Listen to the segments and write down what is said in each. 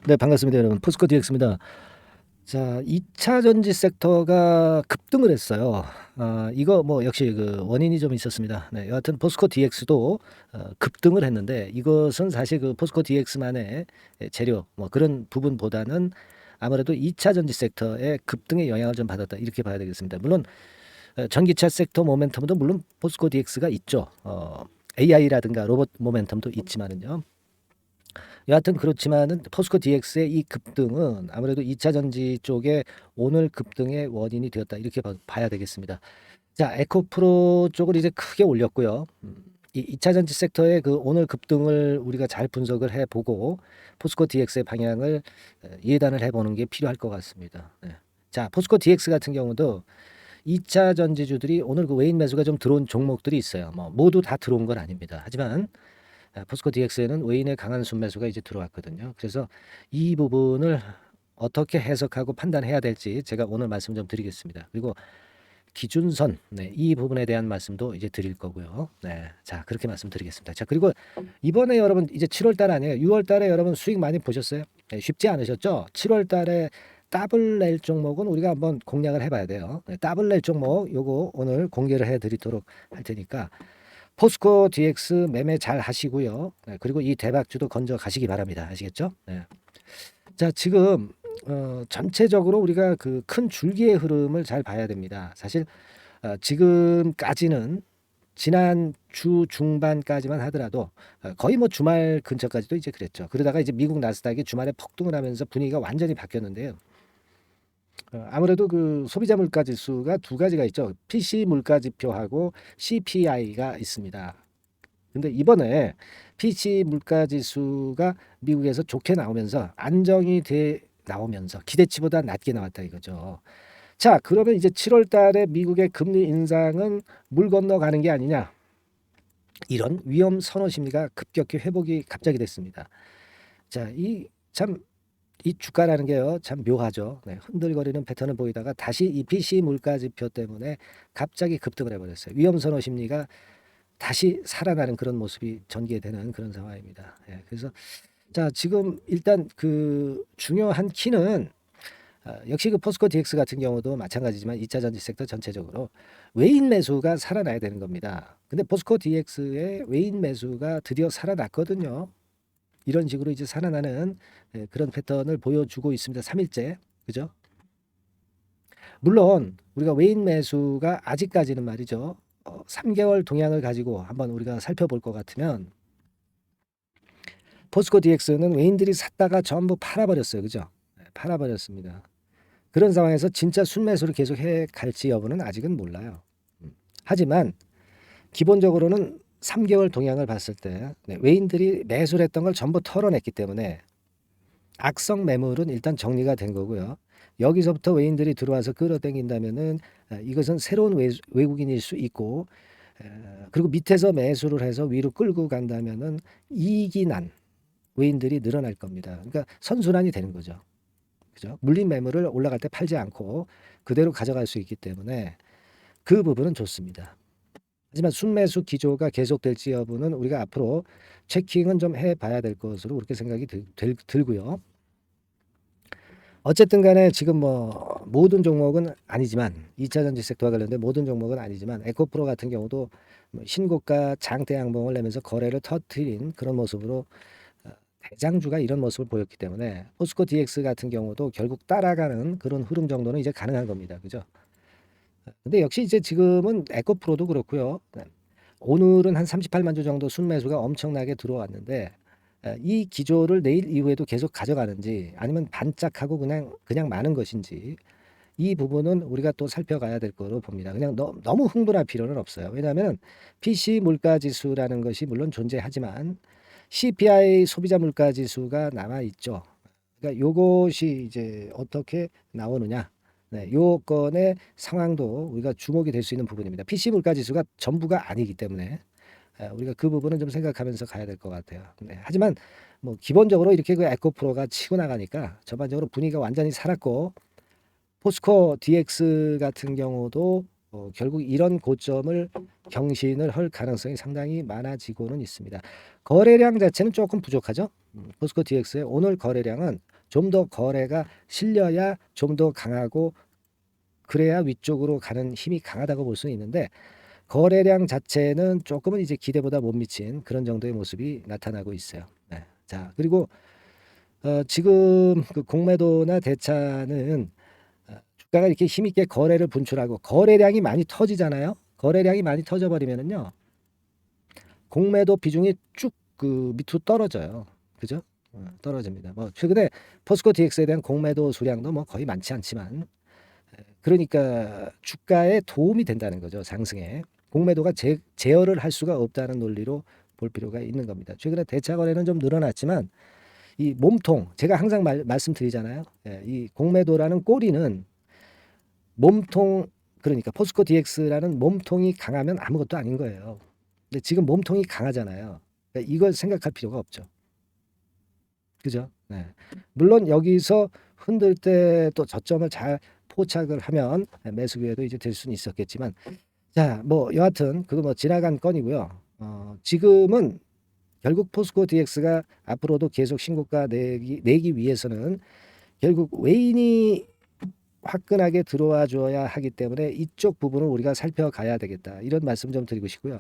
네, 반갑습니다, 여러분. 포스코 DX입니다. 자, 2차 전지 섹터가 급등을 했어요. 이거 뭐 역시 그 원인이 좀 있었습니다. 네, 여하튼 포스코 DX도 급등을 했는데 이것은 사실 그 포스코 DX만의 재료 뭐 그런 부분보다는 아무래도 2차 전지 섹터의 급등의 영향을 좀 받았다 이렇게 봐야 되겠습니다. 물론 전기차 섹터 모멘텀도 물론 포스코 DX가 있죠. AI라든가 로봇 모멘텀도 있지만은요. 여하튼 그렇지만은 포스코 DX의 이 급등은 아무래도 2차 전지 쪽에 오늘 급등의 원인이 되었다 이렇게 봐야 되겠습니다. 자, 에코프로 쪽을 이제 크게 올렸고요. 이 2차 전지 섹터의 그 오늘 급등을 우리가 잘 분석을 해보고 포스코 DX의 방향을 예단을 해보는 게 필요할 것 같습니다. 네. 자, 포스코 DX 같은 경우도 2차 전지주들이 오늘 그 외인 매수가 좀 들어온 종목들이 있어요. 뭐 모두 다 들어온 건 아닙니다. 하지만 포스코 DX에는 외인의 강한 순매수가 이제 들어왔거든요. 그래서 이 부분을 어떻게 해석하고 판단해야 될지 제가 오늘 말씀 좀 드리겠습니다. 그리고 기준선, 네, 이 부분에 대한 말씀도 이제 드릴 거고요. 네, 자 그렇게 말씀드리겠습니다. 자 그리고 이번에 여러분 이제 7월 달 아니에요. 6월 달에 여러분 수익 많이 보셨어요? 네, 쉽지 않으셨죠? 7월 달에 더블 낼 종목은 우리가 한번 공략을 해봐야 돼요. 네, 더블 낼 종목 요거 오늘 공개를 해드리도록 할 테니까 포스코 DX 매매 잘 하시고요. 네, 그리고 이 대박주도 건져 가시기 바랍니다. 아시겠죠? 네. 자, 지금 전체적으로 우리가 그 큰 줄기의 흐름을 잘 봐야 됩니다. 사실 지금까지는 지난 주 중반까지만 하더라도 거의 뭐 주말 근처까지도 이제 그랬죠. 그러다가 이제 미국 나스닥이 주말에 폭등을 하면서 분위기가 완전히 바뀌었는데요. 아무래도 그 소비자 물가 지수가 두 가지가 있죠. PC 물가 지표하고 CPI가 있습니다. 근데 이번에 PC 물가 지수가 미국에서 좋게 나오면서 안정이 돼 나오면서 기대치보다 낮게 나왔다 이거죠. 자, 그러면 이제 7월 달에 미국의 금리 인상은 물 건너가는 게 아니냐. 이런 위험 선호 심리가 급격히 회복이 갑자기 됐습니다. 자, 이 주가라는 게요, 참 묘하죠. 네, 흔들거리는 패턴을 보이다가 다시 이 PC 물가 지표 때문에 갑자기 급등을 해버렸어요. 위험 선호 심리가 다시 살아나는 그런 모습이 전개되는 그런 상황입니다. 예, 그래서 자 지금 일단 그 중요한 키는 역시 그 포스코 DX 같은 경우도 마찬가지지만 2차 전지 섹터 전체적으로 외인 매수가 살아나야 되는 겁니다. 근데 포스코 DX의 외인 매수가 드디어 살아났거든요. 이런 식으로 이제 살아나는 그런 패턴을 보여주고 있습니다. 3일째. 그죠? 물론 우리가 외인 매수가 아직까지는 말이죠. 3개월 동향을 가지고 한번 우리가 살펴볼 것 같으면 포스코 DX는 외인들이 샀다가 전부 팔아버렸어요. 그죠? 네, 팔아버렸습니다. 그런 상황에서 진짜 순매수를 계속 해 갈지 여부는 아직은 몰라요. 하지만 기본적으로는 3개월 동향을 봤을 때 외인들이 매수를 했던 걸 전부 털어냈기 때문에 악성 매물은 일단 정리가 된 거고요. 여기서부터 외인들이 들어와서 끌어당긴다면은 이것은 새로운 외국인일 수 있고 그리고 밑에서 매수를 해서 위로 끌고 간다면은 이익이 난 외인들이 늘어날 겁니다. 그러니까 선순환이 되는 거죠. 그죠? 물린 매물을 올라갈 때 팔지 않고 그대로 가져갈 수 있기 때문에 그 부분은 좋습니다. 하지만 순매수 기조가 계속될지 여부는 우리가 앞으로 체킹은 좀 해봐야 될 것으로 그렇게 생각이 들고요. 어쨌든 간에 지금 뭐 모든 종목은 아니지만 2차 전지 섹터와 관련된 모든 종목은 아니지만 에코프로 같은 경우도 뭐 신고가 장대 양봉을 내면서 거래를 터뜨린 그런 모습으로 대장주가 이런 모습을 보였기 때문에 포스코 DX 같은 경우도 결국 따라가는 그런 흐름 정도는 이제 가능한 겁니다. 그죠? 근데 역시 이제 지금은 에코프로도 그렇고요. 네. 오늘은 한 38만 주 정도 순매수가 엄청나게 들어왔는데 이 기조를 내일 이후에도 계속 가져가는지 아니면 반짝하고 그냥 많은 것인지 이 부분은 우리가 또 살펴가야 될 거로 봅니다. 그냥 너무 흥분할 필요는 없어요. 왜냐하면 PC 물가 지수라는 것이 물론 존재하지만 CPI 소비자 물가 지수가 남아 있죠. 그러니까 요것이 이제 어떻게 나오느냐. 네, 요건의 상황도 우리가 주목이 될 수 있는 부분입니다. PC 물가 지수가 전부가 아니기 때문에 우리가 그 부분은 좀 생각하면서 가야 될 것 같아요. 네, 하지만 뭐 기본적으로 이렇게 그 에코프로가 치고 나가니까 전반적으로 분위기가 완전히 살았고 포스코 DX 같은 경우도 결국 이런 고점을 경신을 할 가능성이 상당히 많아지고는 있습니다. 거래량 자체는 조금 부족하죠. 포스코 DX의 오늘 거래량은 좀 더 거래가 실려야 좀 더 강하고 그래야 위쪽으로 가는 힘이 강하다고 볼 수는 있는데 거래량 자체는 조금은 이제 기대보다 못 미친 그런 정도의 모습이 나타나고 있어요. 네. 자, 그리고 지금 그 공매도나 대차는 주가가 이렇게 힘있게 거래를 분출하고 거래량이 많이 터지잖아요. 거래량이 많이 터져버리면은요, 공매도 비중이 쭉 그 밑으로 떨어져요. 그죠? 떨어집니다. 뭐 최근에 포스코 DX에 대한 공매도 수량도 뭐 거의 많지 않지만, 그러니까 주가에 도움이 된다는 거죠. 상승에. 공매도가 제어를 할 수가 없다는 논리로 볼 필요가 있는 겁니다. 최근에 대차 거래는 좀 늘어났지만 이 몸통 제가 항상 말씀드리잖아요. 이 공매도라는 꼬리는 몸통 그러니까 포스코 DX라는 몸통이 강하면 아무것도 아닌 거예요. 근데 지금 몸통이 강하잖아요. 그러니까 이걸 생각할 필요가 없죠. 그죠? 네. 물론 여기서 흔들 때 또 저점을 잘 포착을 하면 매수 기회도 이제 될 수는 있었겠지만 자, 뭐 여하튼 그거 뭐 지나간 건이고요. 지금은 결국 포스코 DX가 앞으로도 계속 신고가 내기 위해서는 결국 외인이 화끈하게 들어와 줘야 하기 때문에 이쪽 부분을 우리가 살펴가야 되겠다. 이런 말씀 좀 드리고 싶고요.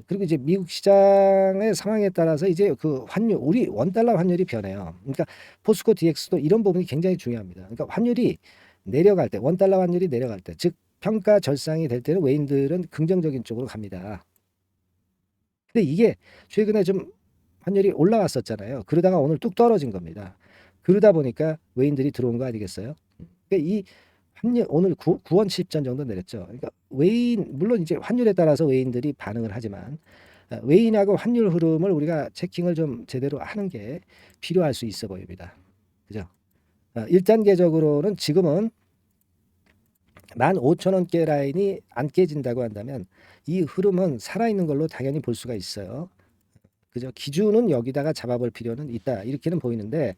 그리고 이제 미국 시장의 상황에 따라서 이제 그 환율, 우리 원달러 환율이 변해요. 그러니까 포스코 DX도 이런 부분이 굉장히 중요합니다. 그러니까 환율이 내려갈 때, 원달러 환율이 내려갈 때, 즉 평가 절상이 될 때는 외인들은 긍정적인 쪽으로 갑니다. 근데 이게 최근에 좀 환율이 올라왔었잖아요. 그러다가 오늘 뚝 떨어진 겁니다. 그러다 보니까 외인들이 들어온 거 아니겠어요? 그러니까 이 환율 오늘 9원 70전 정도 내렸죠. 그러니까 외인 물론 이제 환율에 따라서 외인들이 반응을 하지만 외인하고 환율 흐름을 우리가 체킹을 좀 제대로 하는 게 필요할 수 있어 보입니다. 그죠? 1단계적으로는 지금은 15,000원대 라인이 안 깨진다고 한다면 이 흐름은 살아있는 걸로 당연히 볼 수가 있어요. 그죠? 기준은 여기다가 잡아볼 필요는 있다. 이렇게는 보이는데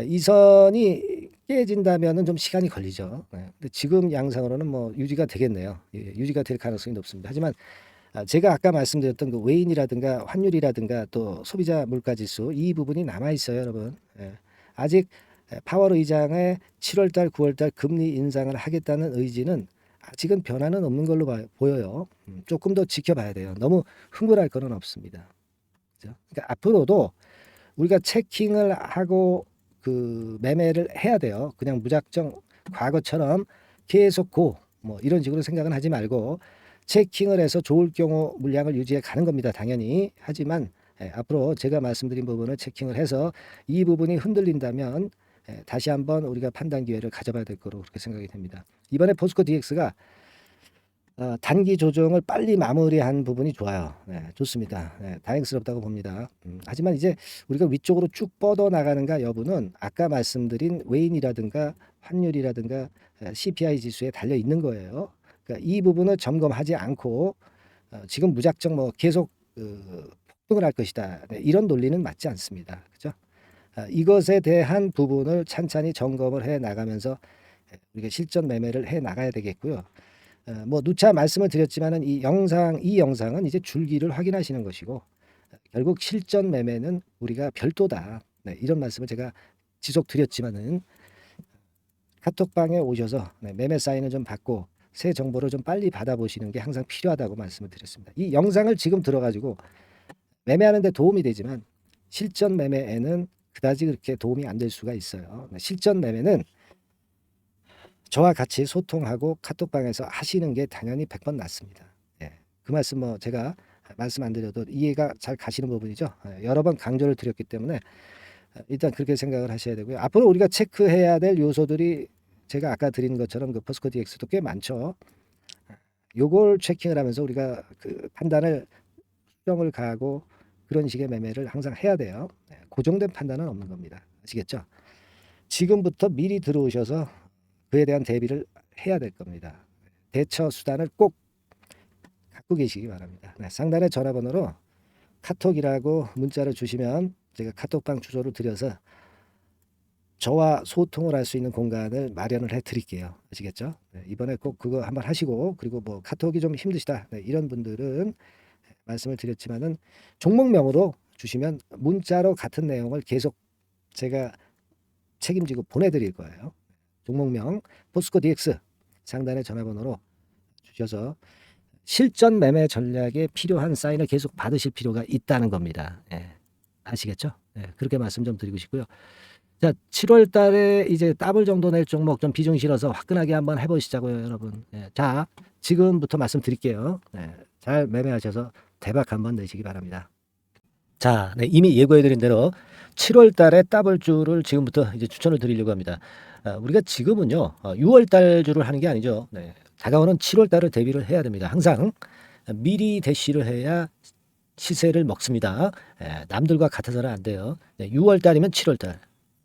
이 선이 깨진다면은 좀 시간이 걸리죠. 근데 지금 양상으로는 뭐 유지가 되겠네요. 예, 유지가 될 가능성이 높습니다. 하지만 제가 아까 말씀드렸던 그 외인이라든가 환율이라든가 또 소비자 물가지수 이 부분이 남아 있어요, 여러분. 아직 파월 의장의 7월달, 9월달 금리 인상을 하겠다는 의지는 아직은 변화는 없는 걸로 보여요. 조금 더 지켜봐야 돼요. 너무 흥분할 거는 없습니다. 그죠? 그러니까 앞으로도 우리가 체킹을 하고 그 매매를 해야 돼요. 그냥 무작정 과거처럼 계속 뭐 이런 식으로 생각은 하지 말고 체킹을 해서 좋을 경우 물량을 유지해 가는 겁니다. 당연히. 하지만 앞으로 제가 말씀드린 부분을 체킹을 해서 이 부분이 흔들린다면 다시 한번 우리가 판단 기회를 가져봐야 될 거로 그렇게 생각이 됩니다. 이번에 포스코 DX가 단기 조정을 빨리 마무리한 부분이 좋아요. 좋습니다. 다행스럽다고 봅니다. 하지만 이제 우리가 위쪽으로 쭉 뻗어 나가는가 여부는 아까 말씀드린 외인이라든가 환율이라든가 CPI 지수에 달려 있는 거예요. 그러니까 이 부분을 점검하지 않고 지금 무작정 뭐 계속 폭등을 할 것이다. 이런 논리는 맞지 않습니다. 그죠? 이것에 대한 부분을 찬찬히 점검을 해 나가면서 우리가 실전 매매를 해 나가야 되겠고요. 뭐 누차 말씀을 드렸지만은 이 영상은 이제 줄기를 확인하시는 것이고 결국 실전 매매는 우리가 별도다. 이런 말씀을 제가 지속 드렸지만은 카톡방에 오셔서 매매 사인을 좀 받고 새 정보를 좀 빨리 받아보시는 게 항상 필요하다고 말씀을 드렸습니다. 이 영상을 지금 들어가지고 매매하는 데 도움이 되지만 실전 매매에는 그다지 그렇게 도움이 안 될 수가 있어요. 실전 매매는 저와 같이 소통하고 카톡방에서 하시는 게 당연히 100번 낫습니다. 그 말씀 뭐 제가 말씀 안 드려도 이해가 잘 가시는 부분이죠. 여러 번 강조를 드렸기 때문에 일단 그렇게 생각을 하셔야 되고요. 앞으로 우리가 체크해야 될 요소들이 제가 아까 드린 것처럼 그 포스코 DX도 꽤 많죠. 요걸 체킹을 하면서 우리가 그 판단을 수정을 가하고 그런 식의 매매를 항상 해야 돼요. 고정된 판단은 없는 겁니다. 아시겠죠? 지금부터 미리 들어오셔서 그에 대한 대비를 해야 될 겁니다. 대처 수단을 꼭 갖고 계시기 바랍니다. 상단의 전화번호로 카톡이라고 문자를 주시면 제가 카톡방 주소를 드려서 저와 소통을 할 수 있는 공간을 마련을 해 드릴게요. 아시겠죠? 네, 이번에 꼭 그거 한번 하시고, 그리고 뭐 카톡이 좀 힘드시다, 네, 이런 분들은 말씀을 드렸지만은 종목명으로 주시면 문자로 같은 내용을 계속 제가 책임지고 보내드릴 거예요. 종목명 포스코 DX 상단의 전화번호로 주셔서 실전 매매 전략에 필요한 사인을 계속 받으실 필요가 있다는 겁니다. 예, 아시겠죠? 예, 그렇게 말씀 좀 드리고 싶고요. 자, 7월 달에 이제 더블 정도 낼 종목 좀 비중 실어서 화끈하게 한번 해보시자고요, 여러분. 예, 자, 지금부터 말씀드릴게요. 예, 잘 매매하셔서 대박 한번 내시기 바랍니다. 자, 네, 이미 예고해드린 대로 7월 달에 더블주를 지금부터 이제 추천을 드리려고 합니다. 우리가 지금은요, 6월 달주를 하는 게 아니죠. 네, 다가오는 7월 달을 대비를 해야 됩니다. 항상 미리 대시를 해야 시세를 먹습니다. 남들과 같아서는 안 돼요. 네, 6월 달이면 7월 달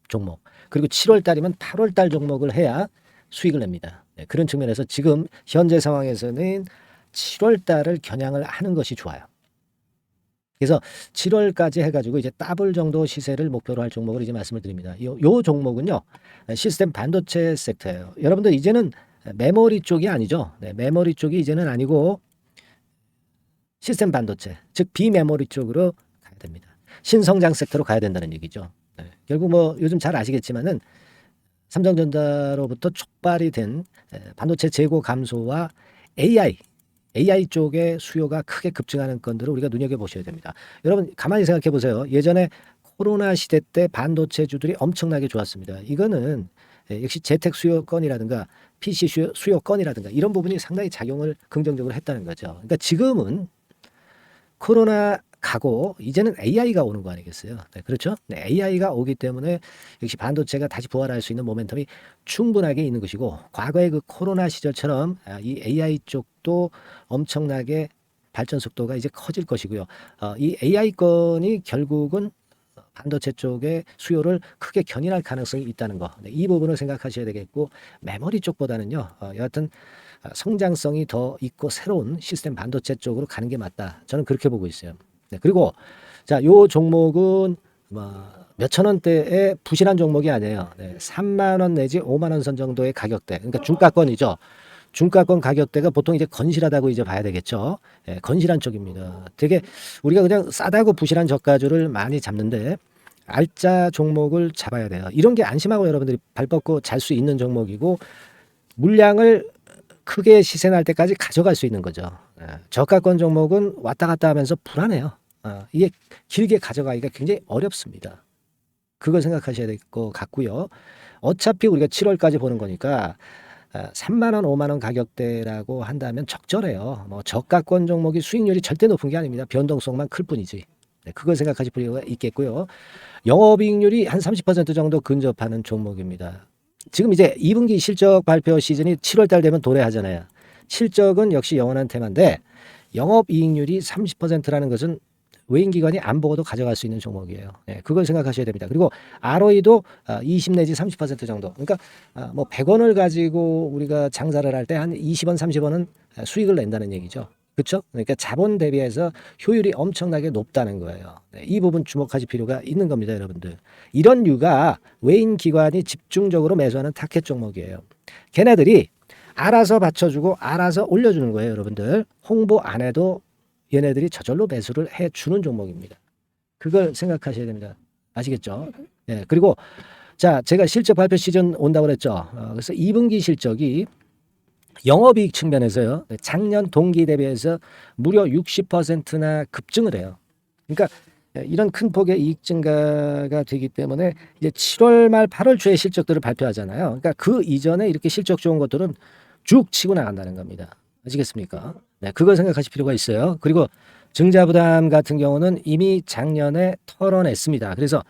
종목, 그리고 7월 달이면 8월 달 종목을 해야 수익을 냅니다. 네, 그런 측면에서 지금 현재 상황에서는 7월 달을 겨냥을 하는 것이 좋아요. 그래서 7월까지 해가지고 이제 더블 정도 시세를 목표로 할 종목을 이제 말씀을 드립니다. 요 종목은요, 시스템 반도체 섹터예요. 여러분들 이제는 메모리 쪽이 아니죠. 네, 메모리 쪽이 이제는 아니고 시스템 반도체, 즉 비메모리 쪽으로 가야 됩니다. 신성장 섹터로 가야 된다는 얘기죠. 네, 결국 뭐 요즘 잘 아시겠지만은 삼성전자로부터 촉발이 된 반도체 재고 감소와 AI 쪽의 수요가 크게 급증하는 건들을 우리가 눈여겨보셔야 됩니다. 여러분 가만히 생각해 보세요. 예전에 코로나 시대 때 반도체주들이 엄청나게 좋았습니다. 이거는 역시 재택 수요건이라든가 PC 수요건이라든가 이런 부분이 상당히 작용을 긍정적으로 했다는 거죠. 그러니까 지금은 코로나 가고 이제는 AI가 오는 거 아니겠어요? 네, 그렇죠? 네, AI가 오기 때문에 역시 반도체가 다시 부활할 수 있는 모멘텀이 충분하게 있는 것이고, 과거의 그 코로나 시절처럼 이 AI 쪽도 엄청나게 발전 속도가 이제 커질 것이고요. 이 AI 건이 결국은 반도체 쪽의 수요를 크게 견인할 가능성이 있다는 거. 네, 이 부분을 생각하셔야 되겠고, 메모리 쪽보다는요, 여하튼 성장성이 더 있고 새로운 시스템 반도체 쪽으로 가는 게 맞다. 저는 그렇게 보고 있어요. 네, 그리고 자, 요 종목은 뭐 몇천 원대의 부실한 종목이 아니에요. 네, 3만 원 내지 5만 원 선 정도의 가격대. 그러니까 중가권이죠. 중가권 가격대가 보통 이제 건실하다고 이제 봐야 되겠죠. 예, 건실한 쪽입니다. 되게 우리가 그냥 싸다고 부실한 저가주를 많이 잡는데 알짜 종목을 잡아야 돼요. 이런 게 안심하고 여러분들이 발 뻗고 잘 수 있는 종목이고, 물량을 크게 시세 날 때까지 가져갈 수 있는 거죠. 저가권 종목은 왔다 갔다 하면서 불안해요. 이게 길게 가져가기가 굉장히 어렵습니다. 그걸 생각하셔야 될 것 같고요. 어차피 우리가 7월까지 보는 거니까 3만 원, 5만 원 가격대라고 한다면 적절해요. 뭐 저가권 종목이 수익률이 절대 높은 게 아닙니다. 변동성만 클 뿐이지. 네, 그걸 생각하실 필요가 있겠고요. 영업이익률이 한 30% 정도 근접하는 종목입니다. 지금 이제 2분기 실적 발표 시즌이 7월 달 되면 도래하잖아요. 실적은 역시 영원한 테마인데 영업이익률이 30%라는 것은 외인기관이 안 보고도 가져갈 수 있는 종목이에요. 네, 그걸 생각하셔야 됩니다. 그리고 ROE도 20 내지 30% 정도. 그러니까 뭐 100원을 가지고 우리가 장사를 할 때 한 20원, 30원은 수익을 낸다는 얘기죠. 그렇죠? 그러니까 자본 대비해서 효율이 엄청나게 높다는 거예요. 네, 이 부분 주목하실 필요가 있는 겁니다, 여러분들. 이런 류가 외인 기관이 집중적으로 매수하는 타켓 종목이에요. 걔네들이 알아서 받쳐주고 알아서 올려주는 거예요, 여러분들. 홍보 안 해도 얘네들이 저절로 매수를 해주는 종목입니다. 그걸 생각하셔야 됩니다. 아시겠죠? 네, 그리고 자, 제가 실적 발표 시즌 온다고 그랬죠. 그래서 2분기 실적이 영업이익 측면에서요, 작년 동기 대비해서 무려 60%나 급증을 해요. 그러니까 이런 큰 폭의 이익 증가가 되기 때문에 이제 7월 말 8월 초에 실적들을 발표하잖아요. 그러니까 그 이전에 이렇게 실적 좋은 것들은 쭉 치고 나간다는 겁니다. 아시겠습니까? 네, 그걸 생각하실 필요가 있어요. 그리고 증자부담 같은 경우는 이미 작년에 털어냈습니다. 그래서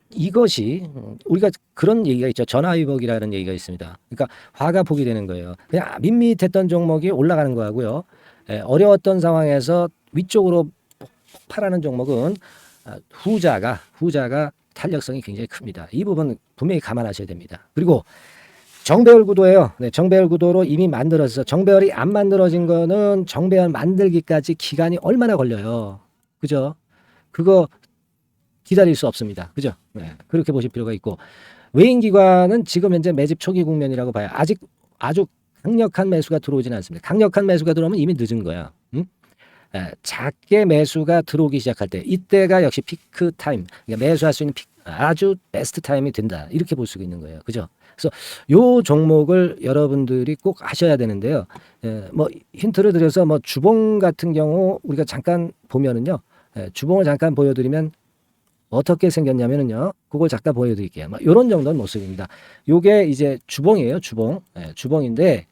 이것이 우리가 그런 얘기가 있죠. 전화위복이라는 얘기가 있습니다. 그러니까 화가 복이 되는 거예요. 그냥 밋밋했던 종목이 올라가는 거하고요. 어려웠던 상황에서 위쪽으로 폭발하는 종목은 후자가 탄력성이 굉장히 큽니다. 이 부분 분명히 감안하셔야 됩니다. 그리고 정배열 구도예요. 네, 정배열 구도로 이미 만들어서 정배열이 안 만들어진 거는 정배열 만들기까지 기간이 얼마나 걸려요. 그죠? 그거 기다릴 수 없습니다. 그죠? 네, 그렇게 보실 필요가 있고, 외인기관은 지금 현재 매집 초기 국면이라고 봐요. 아직 아주 강력한 매수가 들어오지는 않습니다. 강력한 매수가 들어오면 이미 늦은 거야. 응? 작게 매수가 들어오기 시작할 때 이때가 역시 피크 타임, 그러니까 매수할 수 있는 아주 베스트 타임이 된다, 이렇게 볼 수가 있는 거예요. 그죠? 그래서 요 종목을 여러분들이 꼭 하셔야 되는데요. 뭐 힌트를 드려서 뭐 주봉 같은 경우 우리가 잠깐 보면은요, 주봉을 잠깐 보여드리면 어떻게 생겼냐면은요, 그걸 잠깐 보여드릴게요. 뭐 이런 정도는 모습입니다. 요게 이제 주봉이에요, 주봉. 주봉인데,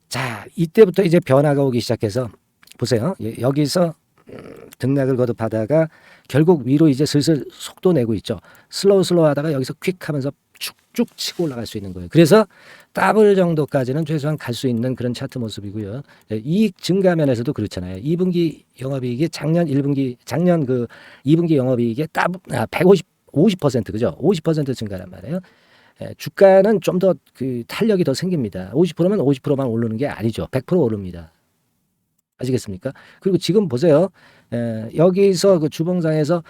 자, 이때부터 이제 변화가 오기 시작해서 보세요. 여기서 등락을 거듭하다가 결국 위로 이제 슬슬 속도 내고 있죠. 슬로우 하다가 여기서 퀵 하면서 쭉쭉 치고 올라갈 수 있는 거예요. 그래서 더블 정도까지는 최소한 갈 수 있는 그런 차트 모습이고요. 이익 증가 면에서도 그렇잖아요. 2분기 영업이익이 작년 2분기 영업이익의 50% 그죠? 50% 증가란 말이에요. 주가는 좀 더 그 탄력이 더 생깁니다. 50%면 50%만 오르는 게 아니죠. 100% 오릅니다. 아시겠습니까? 그리고 지금 보세요. 여기서 그 주봉상에서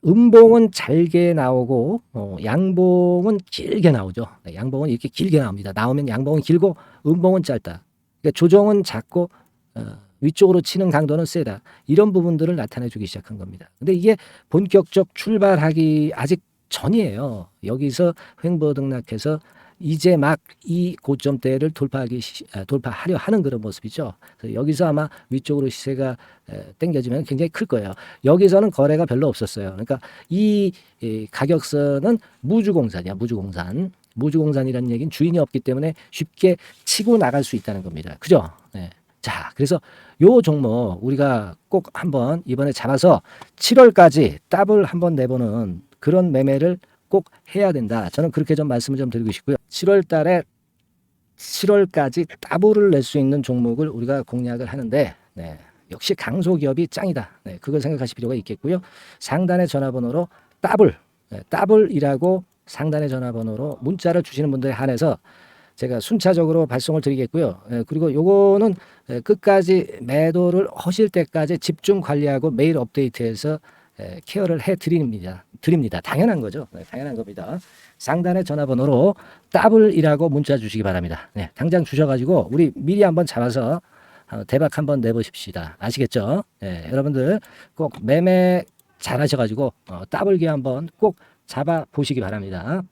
음봉은 잘게 나오고 양봉은 길게 나오죠. 양봉은 이렇게 길게 나옵니다. 나오면 양봉은 길고 음봉은 짧다. 그러니까 조정은 작고 위쪽으로 치는 강도는 세다. 이런 부분들을 나타내주기 시작한 겁니다. 근데 이게 본격적 출발하기 아직 전이에요. 여기서 횡보 등락해서 이제 막 이 고점대를 돌파하려 하는 그런 모습이죠. 그래서 여기서 아마 위쪽으로 시세가 당겨지면 굉장히 클 거예요. 여기서는 거래가 별로 없었어요. 그러니까 이 가격선은 무주공산이야, 무주공산. 무주공산이라는 얘기는 주인이 없기 때문에 쉽게 치고 나갈 수 있다는 겁니다. 그죠? 네. 자, 그래서 요 종목 우리가 꼭 한번 이번에 잡아서 7월까지 더블 한번 내보는 그런 매매를 꼭 해야 된다. 저는 그렇게 좀 말씀을 좀 드리고 싶고요. 7월 달에 7월까지 더블을 낼 수 있는 종목을 우리가 공략을 하는데, 네, 역시 강소기업이 짱이다. 네, 그걸 생각하실 필요가 있겠고요. 상단의 전화번호로 더블, 더블이라고 상단의 전화번호로 문자를 주시는 분들에 한해서 제가 순차적으로 발송을 드리겠고요. 그리고 요거는 끝까지 매도를 하실 때까지 집중 관리하고 매일 업데이트해서 케어를 해 드립니다. 당연한 거죠. 네, 당연한 겁니다. 상단의 전화번호로 더블이라고 문자 주시기 바랍니다. 네, 당장 주셔가지고 우리 미리 한번 잡아서 대박 한번 내보십시다. 아시겠죠? 네, 여러분들 꼭 매매 잘 하셔가지고 더블기 한번 꼭 잡아 보시기 바랍니다.